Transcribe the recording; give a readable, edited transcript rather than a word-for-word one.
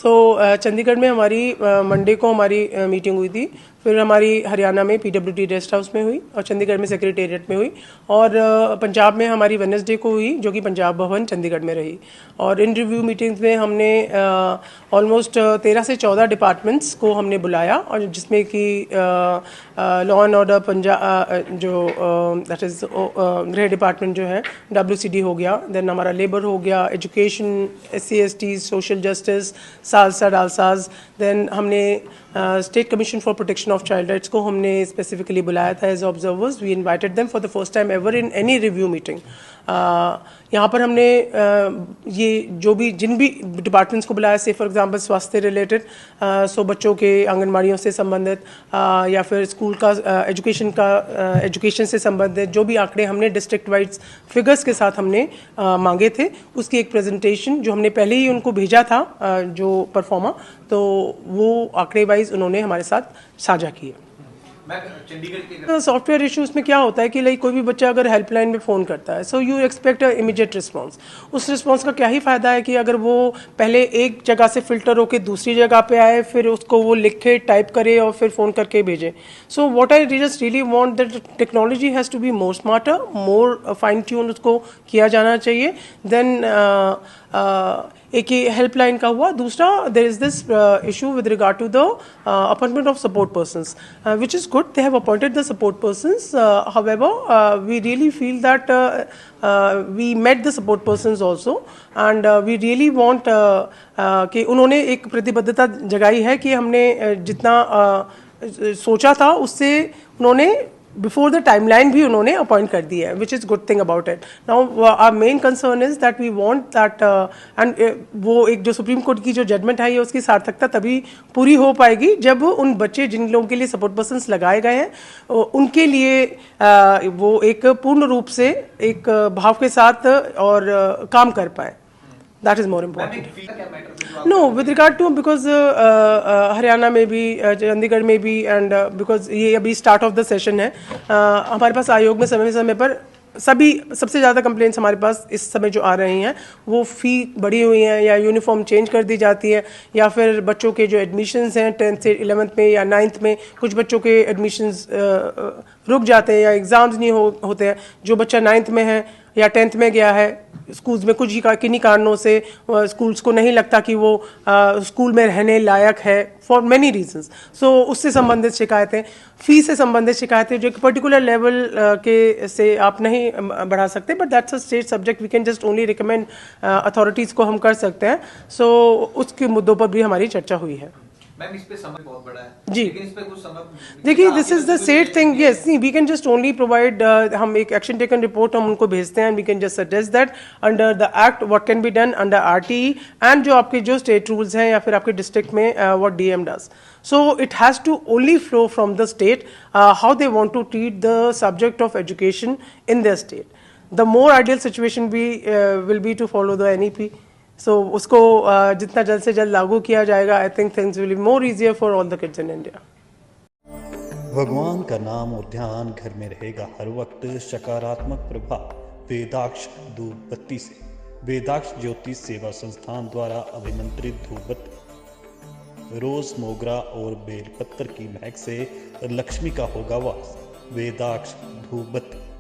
चंडीगढ़ में हमारी मंडे को हमारी मीटिंग हुई थी, फिर हमारी हरियाणा में PWD रेस्ट हाउस में हुई और चंडीगढ़ में सेक्रेटेरिएट में हुई, और पंजाब में हमारी वेडनेसडे को हुई जो कि पंजाब भवन चंडीगढ़ में रही। और इन रिव्यू मीटिंग्स में हमने ऑलमोस्ट 13 से 14 डिपार्टमेंट्स को हमने बुलाया, और जिसमें कि लॉ एंड ऑर्डर पंजाब जो दैट इज़ गृह डिपार्टमेंट जो है, WCD हो गया, देन हमारा लेबर हो गया, education, SC ST, social justice, SALSA DALSAs, then हमने state commission for protection of child rights को हमने स्पेसिफिकली बुलाया था as observers. We invited them for the first time ever in any review meeting. यहाँ पर हमने ये जो भी जिन भी डिपार्टमेंट्स को बुलाया, से फॉर एग्जांपल स्वास्थ्य रिलेटेड, सो बच्चों के आंगनबाड़ियों से संबंधित, या फिर स्कूल का एजुकेशन से संबंधित जो भी आंकड़े हमने डिस्ट्रिक्ट वाइज फिगर्स के साथ हमने मांगे थे, उसकी एक प्रेजेंटेशन जो हमने पहले ही उनको भेजा था जो परफॉर्मा, तो वो आंकड़े वाइज उन्होंने हमारे साथ साझा किए। सॉफ्टवेयर इश्यूज में क्या होता है कि लाइक कोई भी बच्चा अगर हेल्पलाइन में फ़ोन करता है, so you expect a immediate response. उस रिस्पांस का क्या ही फ़ायदा है कि अगर वो पहले एक जगह से फ़िल्टर होकर दूसरी जगह पे आए, फिर उसको वो लिखे, टाइप करे और फिर फ़ोन करके भेजे। So what I just really want that technology has to be more smarter, more fine tune उसको किया जाना चाहिए। देन एक ये हेल्पलाइन का हुआ। दूसरा, there is this issue with regard to the appointment of support persons, which is good, they have appointed the support persons. However we really feel that we met the support persons also, and we really want कि उन्होंने एक प्रतिबद्धता जगाई है कि हमने जितना सोचा था उससे उन्होंने बिफोर द टाइमलाइन भी उन्होंने अपॉइंट कर दिया है, which is good thing about it. Now our main concern is that we want that, and वो एक जो सुप्रीम कोर्ट की जो जजमेंट है, ये उसकी सार्थकता तभी पूरी हो पाएगी जब उन बच्चे जिन लोगों के लिए सपोर्ट पर्सन्स लगाए गए हैं उनके लिए वो एक पूर्ण रूप से एक भाव के साथ और काम कर पाए। That is more important. No, with regard to, because Haryana में भी, चंडीगढ़ में भी, एंड बिकॉज ये अभी स्टार्ट ऑफ द सेशन है, हमारे पास आयोग में समय समय पर सबसे ज़्यादा कंप्लेंट्स हमारे पास इस समय जो आ रही हैं वो फ़ी बढ़ी हुई हैं, या यूनिफॉर्म चेंज कर दी जाती है, या फिर बच्चों के जो एडमिशन्स हैं 10th से 11th में या 9th में, कुछ बच्चों के एडमिशन्स रुक जाते हैं या एग्ज़ाम्स नहीं होते हैं। जो बच्चा 9th में है या 10th में गया है, स्कूल्स में कुछ ही किन्हीं कारणों से स्कूल्स को नहीं लगता कि वो स्कूल में रहने लायक है, फॉर मैनी रीजंस। सो उससे संबंधित शिकायतें, फ़ीस से संबंधित शिकायतें जो एक पर्टिकुलर लेवल के से आप नहीं बढ़ा सकते, but that's a state subject, we can just only recommend authorities को हम कर सकते हैं। सो उसके मुद्दों पर भी हमारी चर्चा हुई है। मैम, इस पे समय बहुत बड़ा है जी, लेकिन इस पे कुछ समय देखिए, this is the set thing. Yes, we can just only provide, हम एक एक्शन टेकन रिपोर्ट हम उनको भेजते हैं, we can just suggest that under the act what can be done under RTE, and जो आपके जो स्टेट रूल्स हैं या फिर आपके डिस्ट्रिक्ट में what DM does. So it has to only flow from the state, how they want to treat the subject of education in their state. The more ideal situation will be to follow the NEP. So उसको जितना जल्द से जल्द लागू किया जाएगा, I think things will be more easier for all the kids in India. भगवान का नाम और ध्यान घर में रहेगा हर वक्त। सकारात्मक प्रभाव वेदाक्ष धूप बत्ती से। वेदाक्ष ज्योति सेवा संस्थान द्वारा अभिमंत्रित धूप बत्ती रोज, मोगरा और बेलपत्र की महक से लक्ष्मी का होगा वास। वेदाक्ष धूप बत्ती।